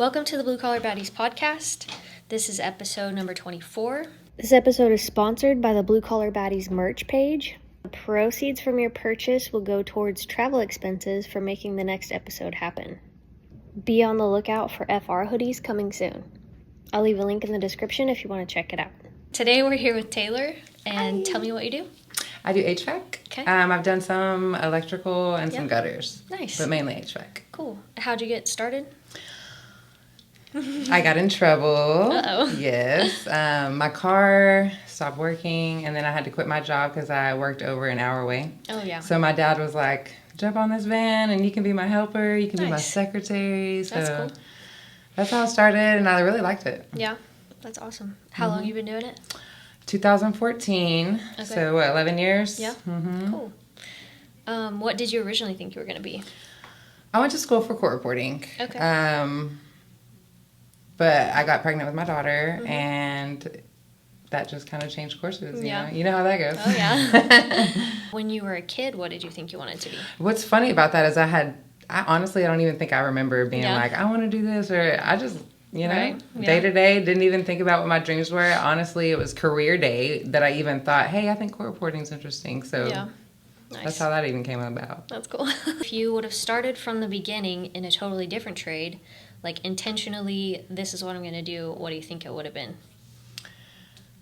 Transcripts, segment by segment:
Welcome to the BlueCollarBaddies podcast. This is episode number 24. This episode is sponsored by the BlueCollarBaddies merch page. The proceeds from your purchase will go towards travel expenses for making the next episode happen. Be on the lookout for FR hoodies coming soon. I'll leave a link in the description if you want to check it out. Today we're here with Taelour, and Tell me what you do. I do HVAC. Okay. I've done some electrical and some gutters. Nice. But mainly HVAC. Cool. How'd you get started? I got in trouble. Uh-oh. Yes. My car stopped working, and then I had to quit my job because I worked over an hour away. Oh, yeah. So my dad was like, jump on this van, and you can be my helper. You can be my Nice. secretary. So That's cool. that's how it started, and I really liked it. Yeah, that's awesome. How long you been doing it? 2014. Okay. So, 11 years? Yeah. Mm-hmm. Cool. What did you originally think you were going to be? I went to school for court reporting. Okay. But I got pregnant with my daughter, Mm-hmm. and that just kind of changed courses. Yeah. You know how that goes. Oh, yeah. When you were a kid, what did you think you wanted to be? What's funny about that is I honestly, I don't even think I remember being like, I want to do this, or I just, Right. Yeah. day to day, didn't even think about what my dreams were. Honestly, it was career day that I even thought, hey, I think court reporting is interesting. So Yeah. Nice. that's how that even came about. That's cool. If you would have started from the beginning in a totally different trade, like intentionally, this is what I'm going to do, what do you think it would have been?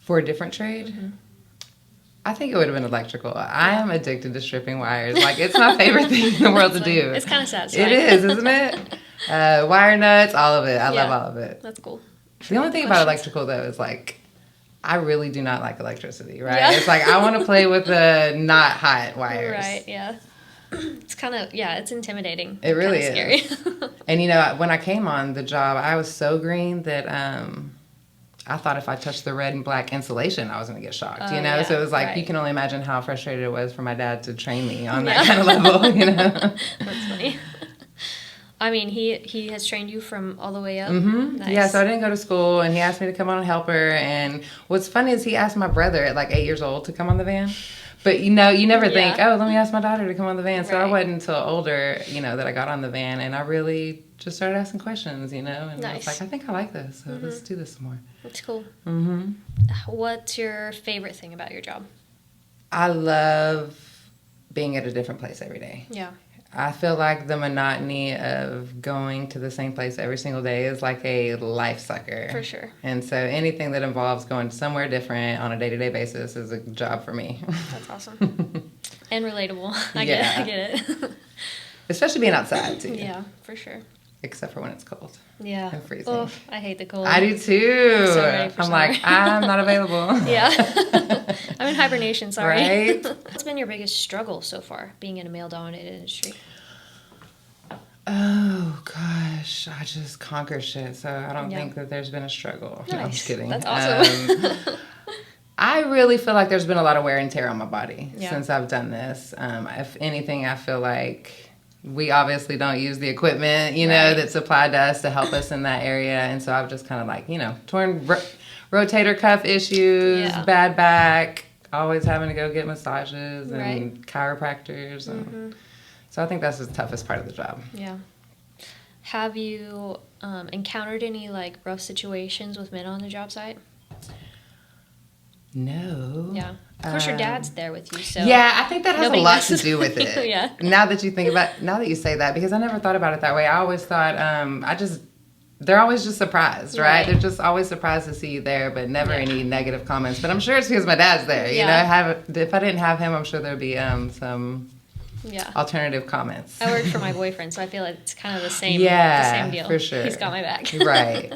For a different trade? Mm-hmm. I think it would have been electrical. I am addicted to stripping wires. Like, it's my favorite thing in the world to do. It's kind of satisfying. It is, isn't it? Wire nuts, all of it. I Yeah. love all of it. That's cool. The only thing about electrical, though, is like, I really do not like electricity, right? Yeah. It's like, I want to play with the not hot wires. Right, yeah. It's kind of, it's intimidating. It really Kinda is. Scary. And, when I came on the job, I was so green that I thought if I touched the red and black insulation, I was going to get shocked, Oh, yeah, So it was like, right. you can only imagine how frustrated it was for my dad to train me on that kind of level, That's funny. I mean, he has trained you from all the way up. Mm-hmm. Nice. Yeah, so I didn't go to school, and he asked me to come on and help her. And what's funny is he asked my brother at like 8 years old to come on the van. But, you never think, Yeah. let me ask my daughter to come on the van. So Right. I wasn't until older, that I got on the van, and I really just started asking questions, and I was Nice. like, I think I like this, so let's do this some more. That's cool. Mm-hmm. What's your favorite thing about your job? I love being at a different place every day. Yeah. I feel like the monotony of going to the same place every single day is like a life sucker. For sure. And so anything that involves going somewhere different on a day-to-day basis is a job for me. That's awesome. And relatable. I get it. Especially being outside, too. Yeah, for sure. Except for when it's cold. Yeah. And freezing. Oh, I hate the cold. I do, too. So ready for I'm summer. like, I'm not available. Yeah. I'm in hibernation, sorry. Right? What's been your biggest struggle so far, being in a male-dominated industry? Oh, gosh. I just conquer shit, so I don't Yeah. think that there's been a struggle. Nice. No, I'm just kidding. That's awesome. I really feel like there's been a lot of wear and tear on my body Yeah. since I've done this. If anything, I feel like we obviously don't use the equipment, Right. that's supplied to us to help us in that area. And so I've just kind of like, torn rotator cuff issues, Yeah. bad back, always having to go get massages and Right. chiropractors. And so I think that's the toughest part of the job. Yeah. Have you encountered any rough situations with men on the job site? No. Yeah. Of course, your dad's there with you, so Yeah, I think that has a nobody lot to messes do with with you, it. yeah. Now that you say that, because I never thought about it that way. I always thought, they're always just surprised, right? Right. They're just always surprised to see you there, but never Yeah. any negative comments. But I'm sure it's because my dad's there. Yeah. If I didn't have him, I'm sure there'd be some Yeah. alternative comments. I work for my boyfriend, so I feel like it's kind of the same deal. for sure. He's got my back. Right.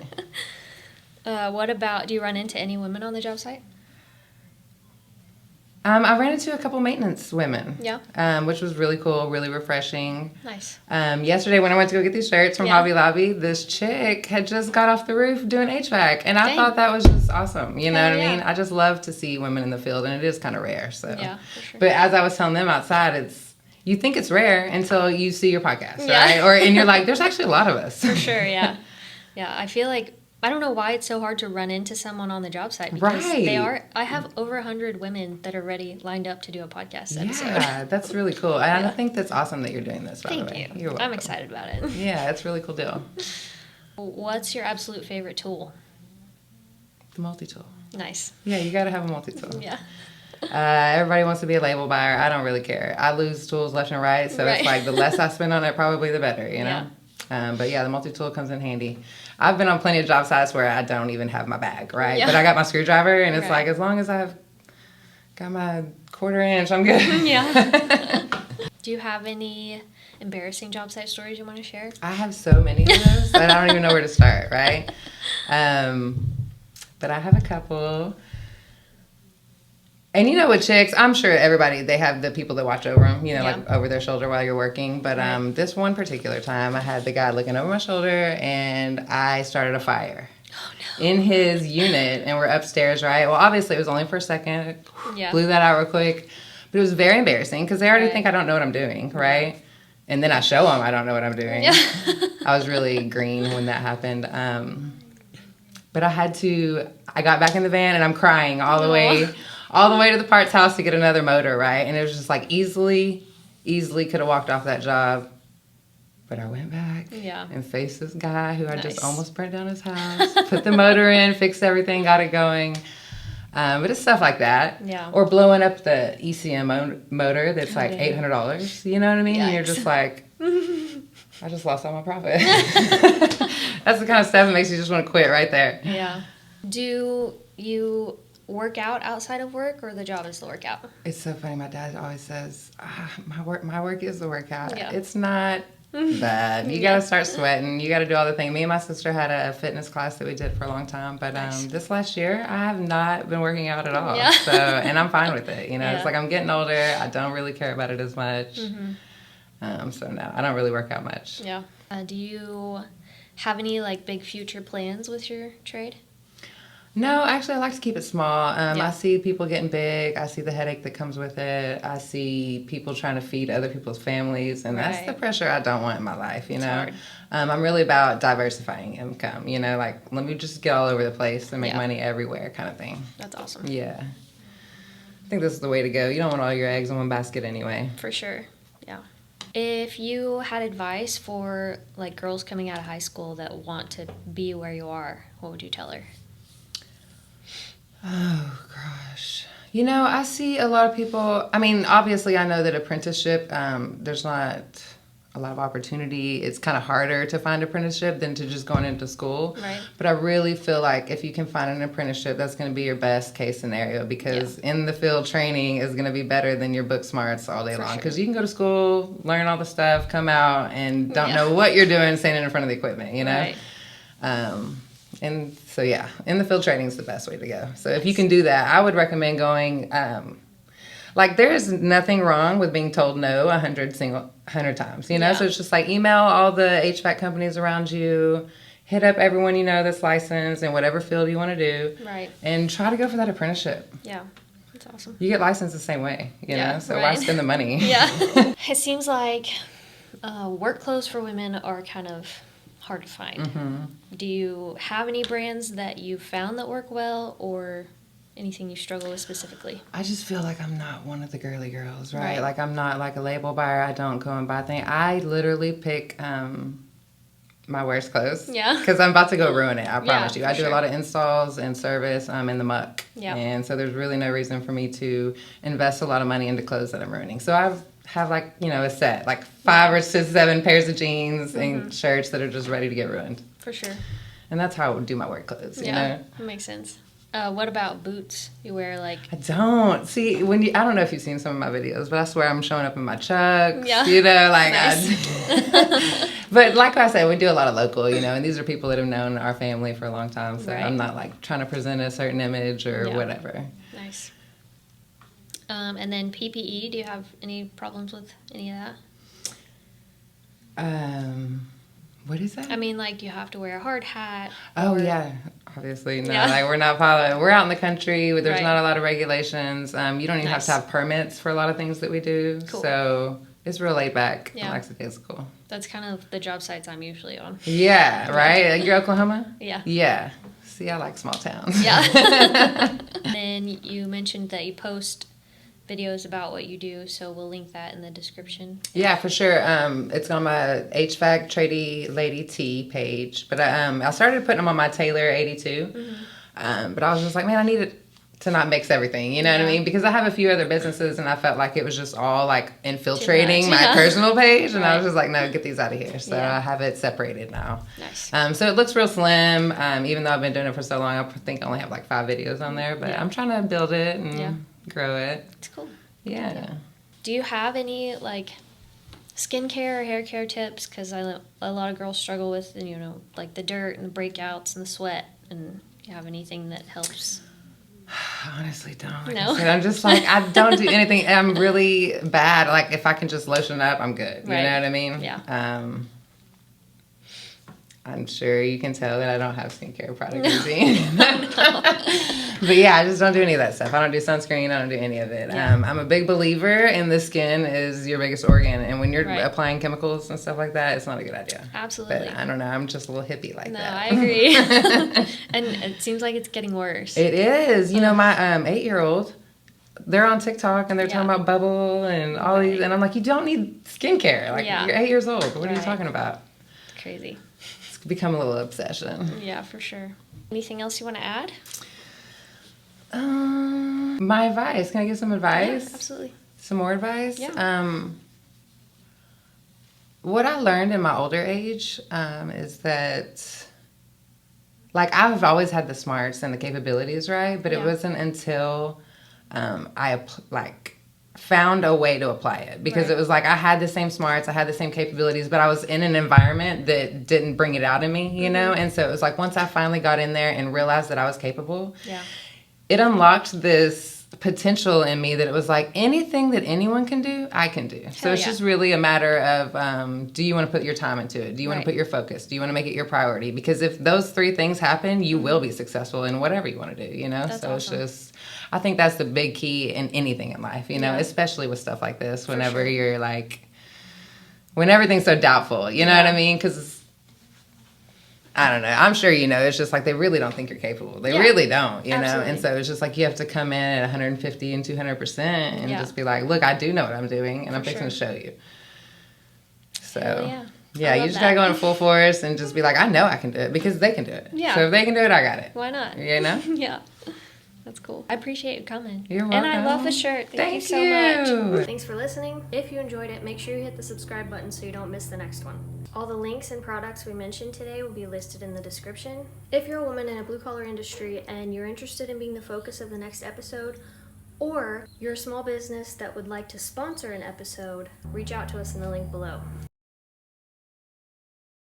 What about, do you run into any women on the job site? I ran into a couple maintenance women. Yeah. Which was really cool, really refreshing. Nice. Yesterday when I went to go get these shirts from Yeah. Hobby Lobby, this chick had just got off the roof doing HVAC, and I Dang. thought that was just awesome. You know Hell what I yeah. mean? I just love to see women in the field, and it is kind of rare. So, Yeah, for sure. But as I was telling them outside, you think it's rare until you see your podcast, Yeah. right? And you're like, there's actually a lot of us. For sure, yeah. Yeah, I feel like, I don't know why it's so hard to run into someone on the job site, because Right. I have over 100 women that are ready, lined up to do a podcast episode. Yeah, that's really cool. And Yeah. I think that's awesome that you're doing this, by the Thank way. you. You're welcome. I'm excited about it. Yeah, it's a really cool deal. What's your absolute favorite tool? The multi-tool. Nice. Yeah, you got to have a multi-tool. Yeah. Everybody wants to be a label buyer. I don't really care. I lose tools left and right, so it's like the less I spend on it, probably the better, you know? But yeah, the multi-tool comes in handy. I've been on plenty of job sites where I don't even have my bag, right? Yeah. But I got my screwdriver, and it's like, as long as I've got my 1/4 inch, I'm good. Yeah. Do you have any embarrassing job site stories you want to share? I have so many of those that I don't even know where to start, right? But I have a couple. And you know, with chicks, I'm sure everybody, they have the people that watch over them, you know, like over their shoulder while you're working. But this one particular time, I had the guy looking over my shoulder, and I started a fire in his unit, and we're upstairs, right? Well, obviously, it was only for a second. Blew that out real quick. But it was very embarrassing because they already think I don't know what I'm doing, right? And then I show them I don't know what I'm doing. Yeah. I was really green when that happened. But I got back in the van, and I'm crying all the way to the parts house to get another motor, right? And it was just like easily could have walked off that job. But I went back and faced this guy who I just almost burnt down his house, put the motor in, fixed everything, got it going. But it's stuff like that. Yeah. Or blowing up the ECM motor that's like $800. You know what I mean? And you're just like, I just lost all my profit. That's the kind of stuff that makes you just want to quit right there. Yeah. Do you work out outside of work, or the job is the workout? It's so funny. My dad always says, my work is the workout. Yeah. It's not bad. You got to start sweating. You got to do all the things. Me and my sister had a fitness class that we did for a long time, but this last year I have not been working out at all. Yeah. So, and I'm fine with it. You know, it's like I'm getting older. I don't really care about it as much. So no, I don't really work out much. Yeah. Do you have any like big future plans with your trade? No, actually, I like to keep it small. I see people getting big. I see the headache that comes with it. I see people trying to feed other people's families, and that's the pressure I don't want in my life, you know? I'm really about diversifying income, you know, like, let me just get all over the place and make money everywhere kind of thing. That's awesome. Yeah. I think this is the way to go. You don't want all your eggs in one basket anyway. For sure, yeah. If you had advice for, like, girls coming out of high school that want to be where you are, what would you tell her? Oh, gosh. You know, I see a lot of people, I mean, obviously I know that apprenticeship, there's not a lot of opportunity. It's kind of harder to find apprenticeship than to just going into school. Right. But I really feel like if you can find an apprenticeship, that's going to be your best case scenario, because in the field training is going to be better than your book smarts all day long. Because you can go to school, learn all the stuff, come out, and don't know what you're doing standing in front of the equipment, you know? Right. And so, yeah, in the field training is the best way to go. So if you can do that, I would recommend going, like, there's nothing wrong with being told no 100 times, you know? So it's just like email all the HVAC companies around you, hit up everyone you know that's licensed in whatever field you want to do. Right. And try to go for that apprenticeship. Yeah, that's awesome. You get licensed the same way, you know? So why spend the money? Yeah. It seems like work clothes for women are kind of hard to find. Do you have any brands that you found that work well, or anything you struggle with specifically? I just feel like I'm not one of the girly girls, right? Like, I'm not like a label buyer. I don't go and buy things. I literally pick my worst clothes. Yeah. Because I'm about to go ruin it, I promise you. I do a lot of installs and service in the muck. Yeah. And so there's really no reason for me to invest a lot of money into clothes that I'm ruining. So I have, like, you know, a set, like 5 or 7 pairs of jeans and shirts that are just ready to get ruined. For sure. And that's how I would do my work clothes, you know? That makes sense. What about boots? You wear, like... I don't. See, I don't know if you've seen some of my videos, but I swear I'm showing up in my Chucks, you know, like... Nice. But like I said, we do a lot of local, you know, and these are people that have known our family for a long time, so I'm not, like, trying to present a certain image or whatever. Nice. And then PPE, do you have any problems with any of that? What is that? I mean, like, you have to wear a hard hat. Oh, yeah. Obviously, no. Like, we're not following. We're out in the country. There's not a lot of regulations. You don't even have to have permits for a lot of things that we do. Cool. So it's real laid back. Yeah. It's cool. That's kind of the job sites I'm usually on. Yeah, right? You're Oklahoma? Yeah. Yeah. See, I like small towns. Yeah. And then you mentioned that you post videos about what you do, so we'll link that in the description. Yeah, for sure. It's on my HVAC Tradie Lady T page, but I started putting them on my Taelour 82. But I was just like, man, I needed to not mix everything, you know what I mean? Because I have a few other businesses, and I felt like it was just all like infiltrating my personal page, and I was just like, no, get these out of here. So I have it separated now. Nice. So it looks real slim, even though I've been doing it for so long. I think I only have like 5 videos on there, but I'm trying to build it and grow it. It's cool. Yeah. Do you have any like skincare or hair care tips? Because a lot of girls struggle with, you know, like the dirt and the breakouts and the sweat. And do you have anything that helps? I honestly don't. Like No. I said, I'm just like, I don't do anything. I'm really bad. Like if I can just lotion up, I'm good. You know what I mean? Yeah. I'm sure you can tell that I don't have skincare product routine. But yeah, I just don't do any of that stuff. I don't do sunscreen. I don't do any of it. Yeah. I'm a big believer in the skin is your biggest organ. And when you're applying chemicals and stuff like that, it's not a good idea. Absolutely. But I don't know. I'm just a little hippie like that. No, I agree. And it seems like it's getting worse. It is. You know, my 8-year-old, they're on TikTok and they're talking about bubble and all these. And I'm like, you don't need skincare. Like, you're 8 years old. What are you talking about? It's crazy. It's become a little obsession. Yeah, for sure. Anything else you want to add? My advice. Can I give some advice? Yeah, absolutely. Some more advice? Yeah. What I learned in my older age is that, like, I've always had the smarts and the capabilities, right? But it wasn't until I, found a way to apply it. Because it was like I had the same smarts, I had the same capabilities, but I was in an environment that didn't bring it out in me, you know? And so it was like once I finally got in there and realized that I was capable, it unlocked this potential in me that it was like anything that anyone can do, I can do. So it's just really a matter of do you want to put your time into it? Do you want to put your focus? Do you want to make it your priority? Because if those 3 things happen, you will be successful in whatever you want to do, you know? That's so awesome. it's just, I think that's the big key in anything in life, you know, especially with stuff like this, whenever you're like, when everything's so doubtful, you know what I mean? Because I don't know. I'm sure you know. It's just like they really don't think you're capable. They really don't, you know. And so it's just like you have to come in at 150 and 200% and just be like, look, I do know what I'm doing, and I'm fixing to show you. So yeah, you just gotta go in full force and just be like, I know I can do it because they can do it. Yeah. So if they can do it, I got it. Why not? You know? Yeah. That's cool. I appreciate you coming. You're welcome. And I love the shirt. Thank you so much. Thanks for listening. If you enjoyed it, make sure you hit the subscribe button so you don't miss the next one. All the links and products we mentioned today will be listed in the description. If you're a woman in a blue-collar industry and you're interested in being the focus of the next episode, or you're a small business that would like to sponsor an episode, reach out to us in the link below.